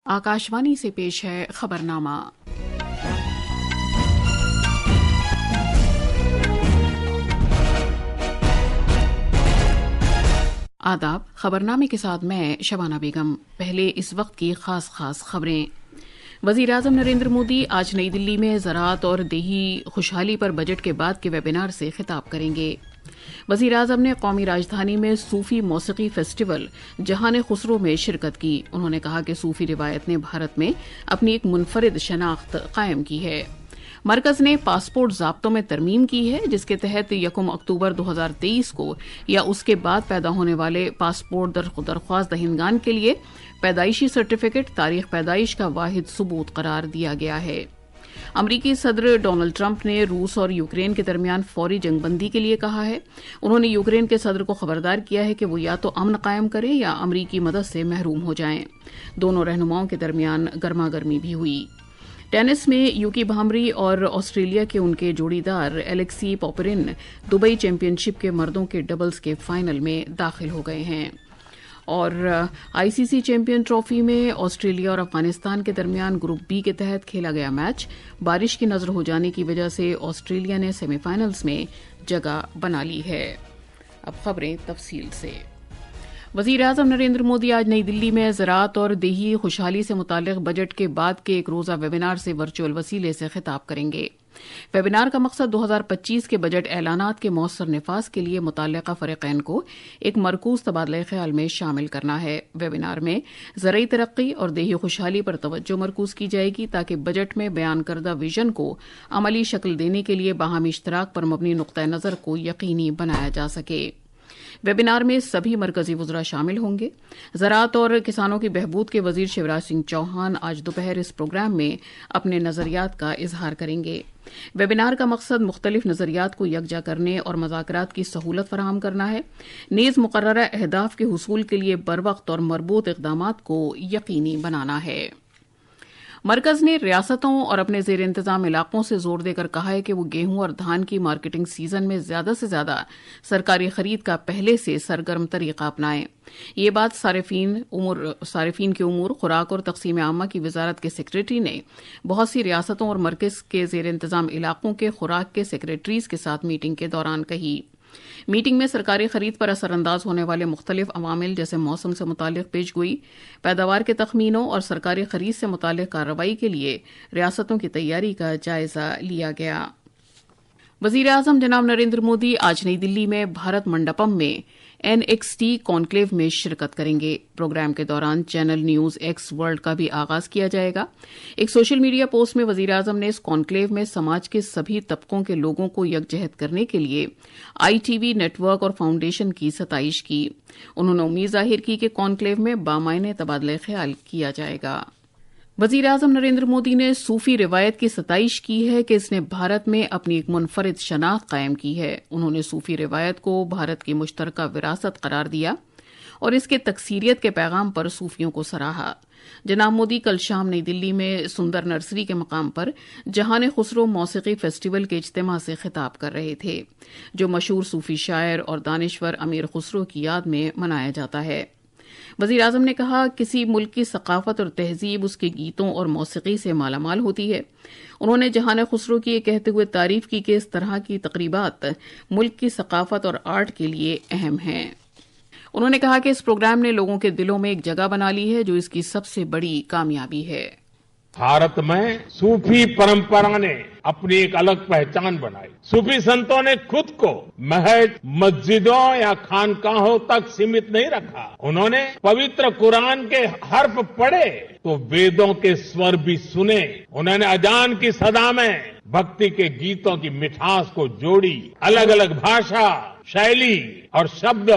आकाशवाणी से पेश है खबरनामा। आदाब। खबरनामे के साथ मैं शबाना बेगम। पहले इस वक्त की खास खबरें। वजीर आजम नरेंद्र मोदी आज नई दिल्ली में ज़राअत और देही खुशहाली पर बजट के बाद के वेबिनार से खिताब करेंगे। वजीर आजम ने कौमी राजधानी में सूफी मौसीकी फेस्टिवल जहान खुसरो में शिरकत की। उन्होंने कहा कि सूफी रिवायत ने भारत में अपनी एक मुनफरिद शनाख्त कायम की है। मरकज ने पासपोर्ट ज़ाब्तों में तरमीम की है, जिसके तहत 1 अक्टूबर 2023 को या उसके बाद पैदा होने वाले पासपोर्ट दरख्वास्त दहिंदगान के लिए पैदाइशी सर्टिफिकेट तारीख पैदाइश का वाहिद सबूत करार दिया गया है। अमरीकी सदर डोनाल्ड ट्रंप ने रूस और यूक्रेन के दरमियान फौरी जंगबंदी के लिए कहा है। उन्होंने यूक्रेन के सदर को खबरदार किया है कि वो या तो अमन कायम करें या अमरीकी मदद से महरूम हो जाएं। दोनों रहनुमाओं के दरमियान गर्मागर्मी भी हुई। टेनिस में यूकी भामरी और ऑस्ट्रेलिया के उनके जोड़ीदार एलेक्सी पोपरिन दुबई चैंपियनशिप के मर्दों के डबल्स के फाइनल में दाखिल हो गए हैं। और आईसीसी चैंपियन ट्रॉफी में ऑस्ट्रेलिया और अफगानिस्तान के दरमियान ग्रुप बी के तहत खेला गया मैच बारिश की नजर हो जाने की वजह से ऑस्ट्रेलिया ने सेमीफाइनल्स में जगह बना ली है। अब खबरें तफसील से। वजीर आजम नरेंद्र मोदी आज नई दिल्ली में ज़राअत और देही खुशहाली से मुताल्लिक बजट के बाद के एक रोज़ा वेबिनार से वर्चुअल वसीले से खिताब करेंगे। वेबिनार का मकसद 2025 के बजट ऐलानात के मौसर निफाज के लिए मुतल्लिका फरीक़ैन को एक मरकूज तबादला ख्याल में शामिल करना है। वेबिनार में ज़रई तरक्की और देही खुशहाली पर तवज्जो मरकूज की जाएगी ताकि बजट में बयान करदा विजन को अमली शक्ल देने के लिए बाहमी इश्तराक पर मबनी नुक्ता नज़र को यकीनी बनाया जा सके। वेबिनार में सभी मरकजी वज़रा शामिल होंगे। ज़राअत और किसानों की बहबूद के वजीर शिवराज सिंह चौहान आज दोपहर इस प्रोग्राम में अपने नज़रियात का इजहार करेंगे। वेबिनार का मकसद मुख्तलिफ नज़रियात को यकजा करने और मज़ाकरात की सहूलत फराहम करना है, नीज़ मुकर्ररा अहदाफ के हुसूल के लिए बरवक्त और मरबूत इक़दामात को यकीनी बनाना है। मरकज ने रियासतों और अपने जेर इंतजाम इलाकों से जोर देकर कहा है कि वो गेहूं और धान की मार्केटिंग सीजन में ज्यादा से ज्यादा सरकारी खरीद का पहले से सरगर्म तरीका अपनाएं। ये बात सारिफीन के उमूर, खुराक और तकसीम आमा की वजारत के सेक्रेटरी ने बहुत सी रियासतों और मरकज के जेर इंतजाम इलाकों के खुराक के सेक्रेटरीज के साथ मीटिंग के दौरान कही। मीटिंग में सरकारी खरीद पर असरअंदाज होने वाले मुख्तलिफ अवामिल जैसे मौसम से मुतालिक पेशगोई, पैदावार के तखमीनों और सरकारी खरीद से मुतालिक कार्रवाई के लिए रियासतों की तैयारी का जायजा लिया गया। वजीर आजम जनाब नरेंद्र मोदी आज नई दिल्ली में भारत मंडपम में NXT कॉन्क्लेव में शिरकत करेंगे। प्रोग्राम के दौरान चैनल न्यूज एक्स वर्ल्ड का भी आगाज किया जाएगा। एक सोशल मीडिया पोस्ट में वजीर आजम ने इस कॉन्क्लेव में समाज के सभी तबकों के लोगों को यकजहत करने के लिए ITV नेटवर्क और फाउंडेशन की सताइश की। उन्होंने उम्मीद जाहिर की कि कॉन्क्लेव में बामायने तबादला ख्याल किया जाएगा। वजीर आजम नरेंद्र मोदी ने सूफी रिवायत की सताइश की है कि इसने भारत में अपनी एक मुनफरिद शनाख्त कायम की है। उन्होंने सूफी रिवायत को भारत की मुश्तरका विरासत करार दिया और इसके तकसीरियत के पैगाम पर सूफियों को सराहा। जनाब मोदी कल शाम नई दिल्ली में सुंदर नर्सरी के मकाम पर जहान खुसरो मौसीकी फेस्टिवल के इज्तिमा से खिताब कर रहे थे, जो मशहूर सूफी शायर और दानिश्वर अमीर खुसरो की याद में मनाया जाता है। वजीर आजम ने कहा, किसी मुल्क की सकाफत और तहजीब उसके गीतों और मौसीकी से मालामाल होती है। उन्होंने जहान खुसरो की ये कहते हुए तारीफ की कि इस तरह की तकरीबात मुल्क की सकाफत और आर्ट के लिए अहम हैं। उन्होंने कहा कि इस प्रोग्राम ने लोगों के दिलों में एक जगह बना ली है, जो इसकी सबसे बड़ी कामयाबी है। भारत में सूफी परंपरा ने अपनी एक अलग पहचान बनाई। सूफी संतों ने खुद को महज मस्जिदों या खानकाहों तक सीमित नहीं रखा। उन्होंने पवित्र कुरान के हर्फ पढ़े तो वेदों के स्वर भी सुने। उन्होंने अजान की सदा में भक्ति के गीतों की मिठास को जोड़ी। अलग अलग भाषा, शैली और शब्द,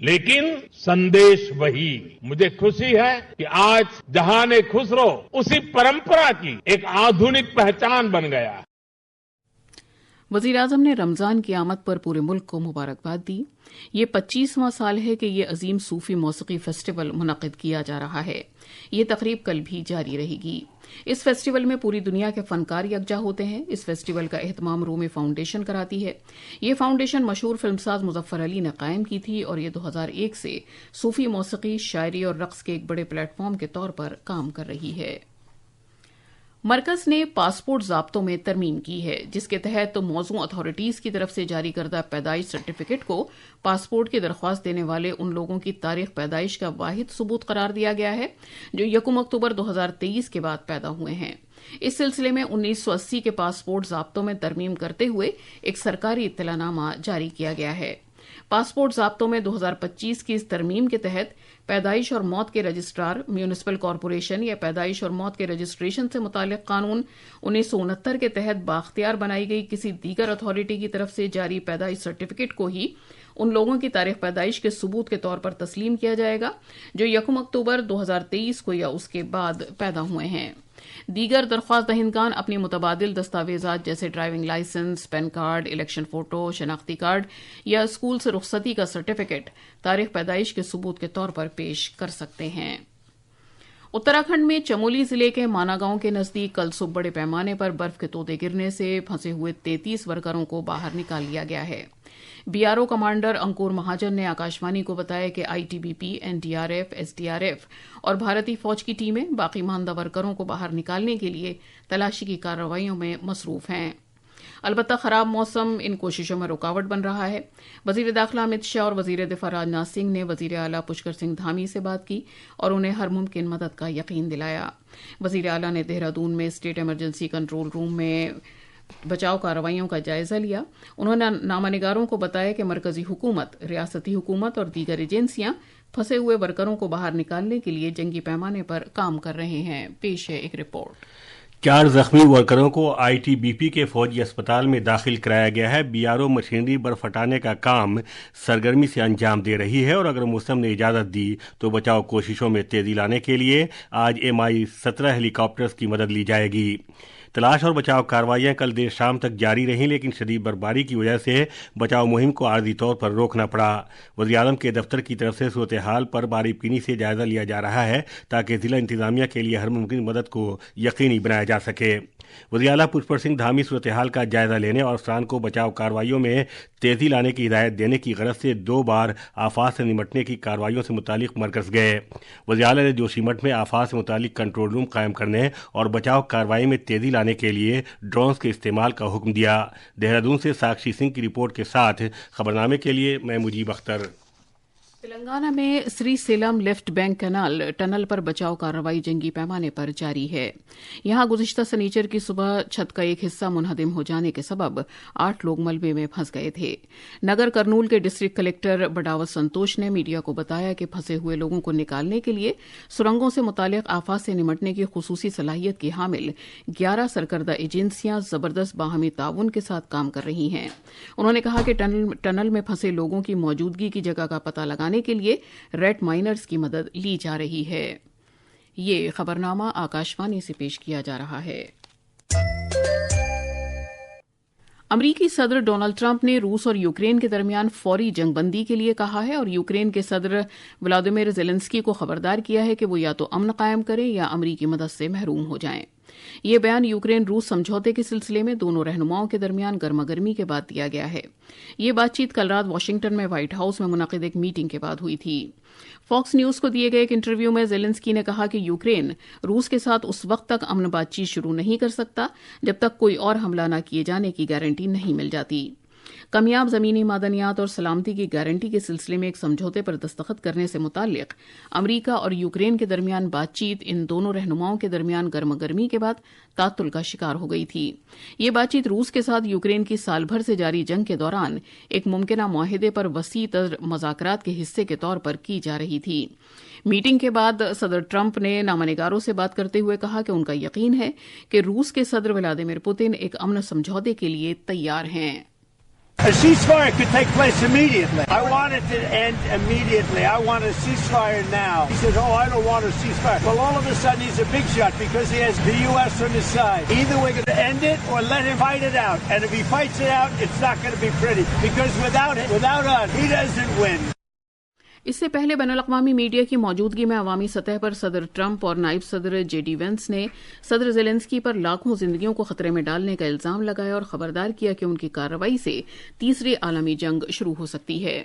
लेकिन संदेश वही। मुझे खुशी है कि आज जहान खुसरो उसी परंपरा की एक आधुनिक पहचान बन गया है। وزیر اعظم نے رمضان کی آمد پر پورے ملک کو مبارکباد دی۔ یہ 25واں سال ہے کہ یہ عظیم صوفی موسیقی فیسٹیول منعقد کیا جا رہا ہے۔ یہ تقریب کل بھی جاری رہے گی۔ اس فیسٹیول میں پوری دنیا کے فنکار یکجا ہوتے ہیں۔ اس فیسٹیول کا اہتمام رومی فاؤنڈیشن کراتی ہے۔ یہ فاؤنڈیشن مشہور فلم ساز مظفر علی نے قائم کی تھی اور یہ 2001 سے صوفی موسیقی، شاعری اور رقص کے ایک بڑے پلیٹ فارم کے طور پر کام کر رہی ہے۔ مرکز نے پاسپورٹ ضابطوں میں ترمیم کی ہے، جس کے تحت موزوں اتھارٹیز کی طرف سے جاری کردہ پیدائش سرٹیفکیٹ کو پاسپورٹ کی درخواست دینے والے ان لوگوں کی تاریخ پیدائش کا واحد ثبوت قرار دیا گیا ہے جو 1 اکتوبر 2023 کے بعد پیدا ہوئے ہیں۔ اس سلسلے میں 1980 کے پاسپورٹ ضابطوں میں ترمیم کرتے ہوئے ایک سرکاری اطلاع نامہ جاری کیا گیا ہے۔ پاسپورٹ ضابطوں میں 2025 کی اس ترمیم کے تحت پیدائش اور موت کے رجسٹرار، میونسپل کارپوریشن یا پیدائش اور موت کے رجسٹریشن سے متعلق قانون 1969 کے تحت بااختیار بنائی گئی کسی دیگر اتھارٹی کی طرف سے جاری پیدائش سرٹیفکیٹ کو ہی ان لوگوں کی تاریخ پیدائش کے ثبوت کے طور پر تسلیم کیا جائے گا جو 1 اکتوبر 2023 کو یا اس کے بعد پیدا ہوئے ہیں۔ دیگر درخواست دہندگان اپنی متبادل دستاویزات جیسے driving licence, PAN card, election photo, شناختی کارڈ یا اسکول سے رخصتی کا سرٹیفکیٹ تاریخ پیدائش کے ثبوت کے طور پر پیش کر سکتے ہیں۔ اتراکھنڈ میں چمولی ضلع کے مانا گاؤں کے نزدیک کل صبح بڑے پیمانے پر برف کے تودے گرنے سے پھنسے ہوئے 33 ورکروں کو باہر نکال لیا گیا ہے۔ B R O commander Ankur Mahajan نے آکاشوانی کو بتایا کہ I T B P, N D R F, S D R F اور بھارتی فوج کی ٹیمیں باقی ماندہ ورکروں کو باہر نکالنے کے لیے تلاشی کی کارروائیوں میں مصروف ہیں۔ البتہ خراب موسم ان کوششوں میں رکاوٹ بن رہا ہے۔ وزیر داخلہ امت شاہ اور وزیر دفاع راجناتھ سنگھ نے وزیر اعلیٰ پشکر سنگھ دھامی سے بات کی اور انہیں ہر ممکن مدد کا یقین دلایا۔ وزیر اعلیٰ نے دہرادون میں اسٹیٹ ایمرجنسی کنٹرول روم میں بچاؤ کارروائیوں کا جائزہ لیا۔ انہوں نے نامہ نگاروں کو بتایا کہ مرکزی حکومت، ریاستی حکومت اور دیگر ایجنسیاں پھنسے ہوئے ورکروں کو باہر نکالنے کے لیے جنگی پیمانے پر کام کر رہے ہیں۔ پیش ہے ایک رپورٹ۔ 4 زخمی ورکروں کو آئی ٹی بی پی کے فوجی اسپتال میں داخل کرایا گیا ہے۔ بی آر او مشینری برف ہٹانے کا کام سرگرمی سے انجام دے رہی ہے اور اگر موسم نے اجازت دی تو بچاؤ کوششوں میں تیزی لانے کے لیے آج Mi-17 ہیلی کاپٹرز کی مدد لی جائے گی۔ تلاش اور بچاؤ کارروائیاں کل دیر شام تک جاری رہیں لیکن شدید برفباری کی وجہ سے بچاؤ مہم کو عارضی طور پر روکنا پڑا۔ وزیر اعظم کے دفتر کی طرف سے صورتحال پر باریک بینی سے جائزہ لیا جا رہا ہے تاکہ ضلع انتظامیہ کے لیے ہر ممکن مدد کو یقینی بنایا جا سکے۔ وزیر اعلیٰ پشکر سنگھ دھامی صورتحال کا جائزہ لینے اور افسران کو بچاؤ کارروائیوں میں تیزی لانے کی ہدایت دینے کی غرض سے 2 بار آفات سے نمٹنے کی کارروائیوں سے متعلق مرکز گئے۔ وزیر اعلیٰ نے جوشی مٹھ میں آفات سے متعلق کنٹرول روم قائم کرنے اور بچاؤ کارروائی میں تیزی لانے کے لیے ڈرونز کے استعمال کا حکم دیا۔ دہرادون سے ساکشی سنگھ کی رپورٹ کے ساتھ خبرنامے کے لیے میں مجیب اختر۔ تلنگانہ میں Srisailam left bank canal tunnel پر بچاؤ کارروائی جنگی پیمانے پر جاری ہے۔ یہاں گزشتہ سنیچر کی صبح چھت کا ایک حصہ منہدم ہو جانے کے سبب 8 لوگ ملبے میں پھنس گئے تھے۔ نگر کرنول کے ڈسٹرکٹ کلکٹر بڈاوت سنتوش نے میڈیا کو بتایا کہ پھنسے ہوئے لوگوں کو نکالنے کے لیے سرنگوں سے متعلق آفات سے نمٹنے کی خصوصی صلاحیت کی حامل 11 سرکردہ ایجنسیاں زبردست باہمی تعاون کے ساتھ کام کر رہی ہیں۔ انہوں نے کہا کہ ٹنل میں پھنسے لوگوں کی موجودگی کی جگہ کا پتہ لگانے کے لیے ریڈ مائنرز کی مدد لی جا رہی ہے۔ یہ خبرنامہ آکاشوانی سے پیش کیا جا رہا ہے۔ امریکی صدر ڈونلڈ ٹرمپ نے روس اور یوکرین کے درمیان فوری جنگ بندی کے لیے کہا ہے اور یوکرین کے صدر ولادیمیر زیلنسکی کو خبردار کیا ہے کہ وہ یا تو امن قائم کریں یا امریکی مدد سے محروم ہو جائیں۔ یہ بیان یوکرین روس سمجھوتے کے سلسلے میں دونوں رہنماؤں کے درمیان گرما گرمی کے بعد دیا گیا ہے۔ یہ بات چیت کل رات واشنگٹن میں وائٹ ہاؤس میں منعقد ایک میٹنگ کے بعد ہوئی تھی۔ فاکس نیوز کو دیے گئے ایک انٹرویو میں زیلنسکی نے کہا کہ یوکرین روس کے ساتھ اس وقت تک امن بات چیت شروع نہیں کر سکتا جب تک کوئی اور حملہ نہ کیے جانے کی گارنٹی نہیں مل جاتی۔ کمیاب زمینی معدنیات اور سلامتی کی گارنٹی کے سلسلے میں ایک سمجھوتے پر دستخط کرنے سے متعلق امریکہ اور یوکرین کے درمیان بات چیت ان دونوں رہنماؤں کے درمیان گرما گرمی کے بعد تعطل کا شکار ہو گئی تھی۔ یہ بات چیت روس کے ساتھ یوکرین کی سال بھر سے جاری جنگ کے دوران ایک ممکنہ معاہدے پر وسیع تر مذاکرات کے حصے کے طور پر کی جا رہی تھی۔ میٹنگ کے بعد صدر ٹرمپ نے نامہ نگاروں سے بات کرتے ہوئے کہا کہ ان کا یقین ہے کہ روس کے صدر ولادیمیر پوتن ایک امن سمجھوتے کے لیے تیار ہیں۔ A ceasefire could take place immediately. I want it to end immediately. I want a ceasefire now. He said, oh, I don't want a ceasefire. Well, all of a sudden, he's a big shot because he has the U.S. on his side. Either we're going to end it or let him fight it out. And if he fights it out, it's not going to be pretty. Because without us, he doesn't win. इससे पहले बैनुल-अक़वामी media की मौजूदगी में अवामी सतह पर सदर Trump और नायब सदर जेडी वेंस ने सदर ज़ेलेंस्की पर लाखों जिंदगियों को खतरे में डालने का इल्जाम लगाया और खबरदार किया कि उनकी कार्रवाई से तीसरी आलमी जंग शुरू हो सकती है।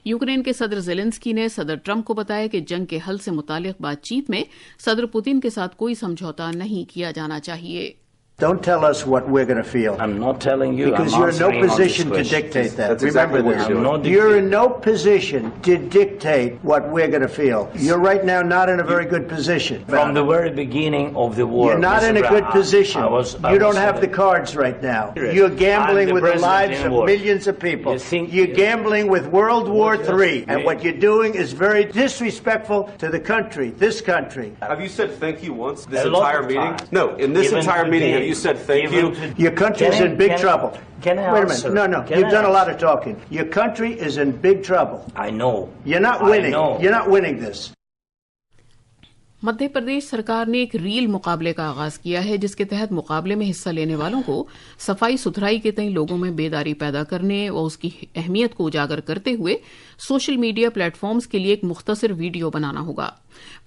यूक्रेन के सदर ज़ेलेंस्की ने सदर ट्रंप को बताया कि जंग के हल से मुतालिक बातचीत में सदर पुतिन के साथ कोई समझौता नहीं किया जाना चाहिए। Don't tell us what we're going to feel. I'm not telling you. Because you're in no position to dictate that. That's Remember exactly this. You're in no position to dictate what we're going to feel. You're right now not in a very good position. From the very beginning of the war. You're not in a good position. You don't have the cards right now. You're gambling with the lives of millions of people. You're gambling with World War III. And what you're doing is very disrespectful to the country, this country. Have you said thank you once this entire meeting? No, in this entire meeting, have you said thank you? Your country is in big trouble. Can I Wait a answer? minute. No. You've done a lot of talking. Your country is in big trouble. I know. You're not winning. You're not winning this. Madhya Pradesh सरकार ने एक reel मुकाबले का आगाज किया है जिसके तहत मुकाबले में हिस्सा लेने वालों को सफाई सुथराई के तय लोगों में बेदारी पैदा करने व उसकी अहमियत को उजागर करते हुए सोशल मीडिया प्लेटफॉर्म्स के लिए एक मुख्तसर वीडियो बनाना होगा।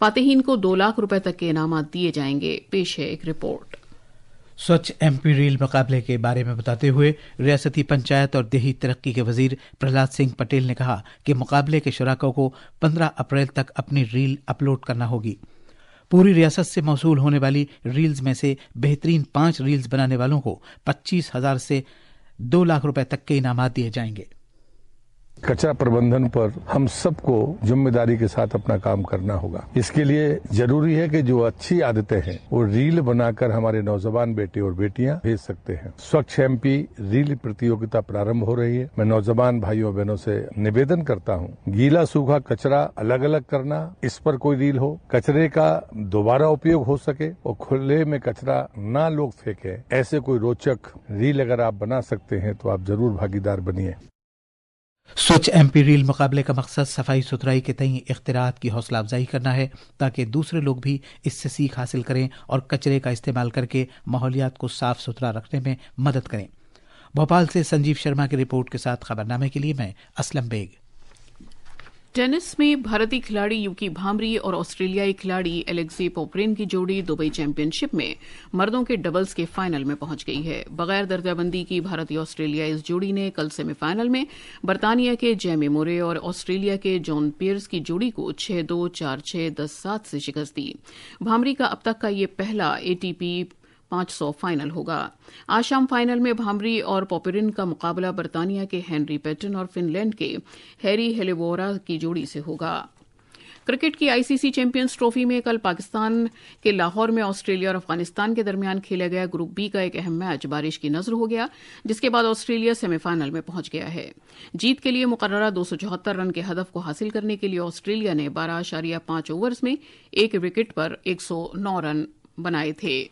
फातेहीन को 2 लाख रुपए तक के इनामात दिए जाएंगे। पेश है एक रिपोर्ट। स्वच्छ एमपी रील मुकाबले के बारे में बताते हुए रियासती पंचायत और देही तरक्की के वजीर प्रहलाद सिंह पटेल ने कहा कि मुकाबले के शुराकों को 15 अप्रैल तक अपनी रील अपलोड करना होगी। पूरी रियासत से मौसूल होने वाली रील्स में से बेहतरीन 5 रील्स बनाने वालों को 25,000 से 2 लाख रुपए तक के इनामात दिए जाएंगे। कचरा प्रबंधन पर हम सबको जिम्मेदारी के साथ अपना काम करना होगा। इसके लिए जरूरी है कि जो अच्छी आदतें हैं वो रील बनाकर हमारे नौजवान बेटे और बेटियां भेज सकते हैं। स्वच्छ एमपी रील प्रतियोगिता प्रारंभ हो रही है। मैं नौजवान भाइयों बहनों से निवेदन करता हूं, गीला सूखा कचरा अलग अलग करना, इस पर कोई रील हो, कचरे का दोबारा उपयोग हो सके और खुले में कचरा ना लोग फेंके, ऐसे कोई रोचक रील अगर आप बना सकते हैं तो आप जरूर भागीदार बनिए। स्वच्छ एमपी रील मुकाबले का मकसद सफाई सुथराई के तय इख्तिरात की हौसला अफजाई करना है ताकि दूसरे लोग भी इससे सीख हासिल करें और कचरे का इस्तेमाल करके माहौलियात को साफ सुथरा रखने में मदद करें। भोपाल से संजीव शर्मा की रिपोर्ट के साथ खबरनामे के लिए मैं असलम बेग। टेनिस में भारतीय खिलाड़ी यूकी भामरी और ऑस्ट्रेलियाई खिलाड़ी एलेक्सी पोपरिन की जोड़ी दुबई चैंपियनशिप में मर्दों के डबल्स के फाइनल में पहुंच गई है। बगैर दर्जाबंदी की भारतीय ऑस्ट्रेलिया इस जोड़ी ने कल सेमीफाइनल में बरतानिया के जेमी मोरे और ऑस्ट्रेलिया के जॉन पियर्स की जोड़ी को 6-2, 4-6, 10-7 से शिकस्त दी। भामरी का अब तक का ये पहला एटीपी 500 फाइनल होगा। आज शाम फाइनल में भामरी और पोपरिन का मुकाबला बरतानिया के हेनरी पेटन और फिनलैंड के हैरी हेलेवोरा की जोड़ी से होगा। क्रिकेट की आईसीसी चैंपियंस ट्रॉफी में कल पाकिस्तान के लाहौर में ऑस्ट्रेलिया और अफगानिस्तान के दरमियान खेला गया ग्रुप बी का एक अहम मैच बारिश की नजर हो गया, जिसके बाद ऑस्ट्रेलिया सेमीफाइनल में पहुंच गया है। जीत के लिए मुकर्ररा 274 रन के हदफ को हासिल करने के लिए ऑस्ट्रेलिया ने 12.5 ओवर्स में 1 विकेट पर 109 रन बनाए थे।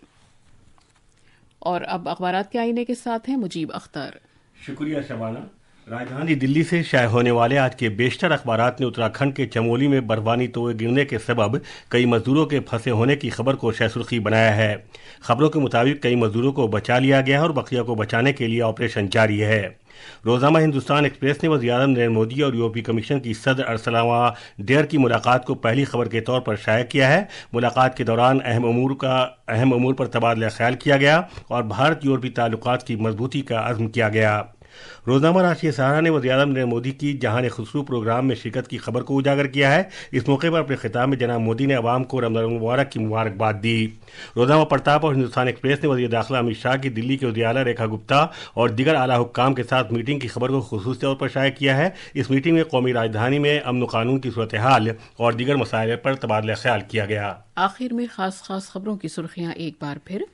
और अब अखबारात के आईने के साथ हैं मुजीब अख्तर। शुक्रिया शबाना। राजधानी दिल्ली से शाये होने वाले आज के बेशतर अखबारात ने उत्तराखंड के चमोली में बर्फानी तोड़े गिरने के सबब कई मजदूरों के फंसे होने की खबर को शायसुर्खी बनाया है। खबरों के मुताबिक कई मजदूरों को बचा लिया गया है और बकिया को बचाने के लिए ऑपरेशन जारी है। रोजाना हिंदुस्तान एक्सप्रेस ने वज़ीर-ए-आज़म नरेंद्र मोदी और यूरोपीय कमीशन की सदर अर्सला डेर की मुलाकात को पहली खबर के तौर पर शाया किया है। मुलाकात के दौरान अहम अमूर पर तबादला ख्याल किया गया और भारत यूरोपीय ताल्लुकात की मजबूती का अज़्म किया गया। रोजनामा राष्ट्रीय सहारा ने वज़ीर-ए-आज़म नरेंद्र मोदी की जहान खुसरू प्रोग्राम में शिरकत की खबर को उजागर किया है। इस मौके पर अपने खिताब में जनाब मोदी ने अवाम को रमज़ान मुबारक की मुबारकबाद दी। रोजनामा प्रताप और हिंदुस्तान एक्सप्रेस ने वज़ीर दाखिला अमित शाह की दिल्ली के वज़ीर आला रेखा गुप्ता और दीगर आला हुक्काम के साथ मीटिंग की खबर को खुसूसी तौर पर शाया किया है। इस मीटिंग में कौमी राजधानी में अमन कानून की सूरत हाल और दीगर मसाइल पर तबादला ख्याल किया गया। आखिर में खास खबरों की सुर्खियां एक बार फिर।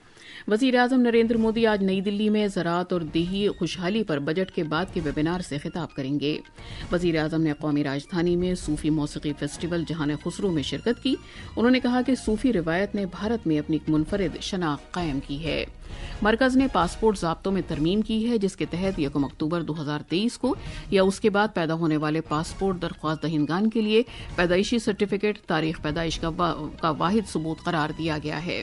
वज़ीर-ए-आज़म नरेंद्र मोदी आज नई दिल्ली में ज़राअत और देही खुशहाली पर بجٹ کے بعد کے ویبینار سے خطاب کریں گے۔ وزیر اعظم نے قومی راجدھانی میں صوفی موسیقی فیسٹیول جہان خسرو میں شرکت کی۔ انہوں نے کہا کہ صوفی روایت نے بھارت میں اپنی ایک منفرد شناخت قائم کی ہے۔ مرکز نے پاسپورٹ ضابطوں میں ترمیم کی ہے، جس کے تحت 1 اکتوبر 2023 کو یا اس کے بعد پیدا ہونے والے پاسپورٹ درخواست دہندگان کے لیے پیدائشی سرٹیفکیٹ تاریخ پیدائش کا واحد ثبوت قرار دیا گیا ہے۔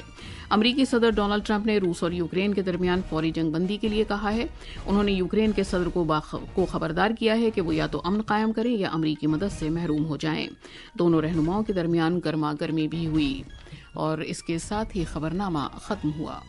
امریکی صدر ڈونلڈ ٹرمپ نے روس اور یوکرین کے درمیان فوری جنگ بندی کے لیے کہا ہے۔ انہوں نے یوکرین کے صدر کو خبردار کیا ہے کہ وہ یا تو امن قائم کریں یا امریکی مدد سے محروم ہو جائیں۔ دونوں رہنماؤں کے درمیان گرما گرمی بھی ہوئی۔ اور اس کے ساتھ ہی خبرنامہ ختم ہوا۔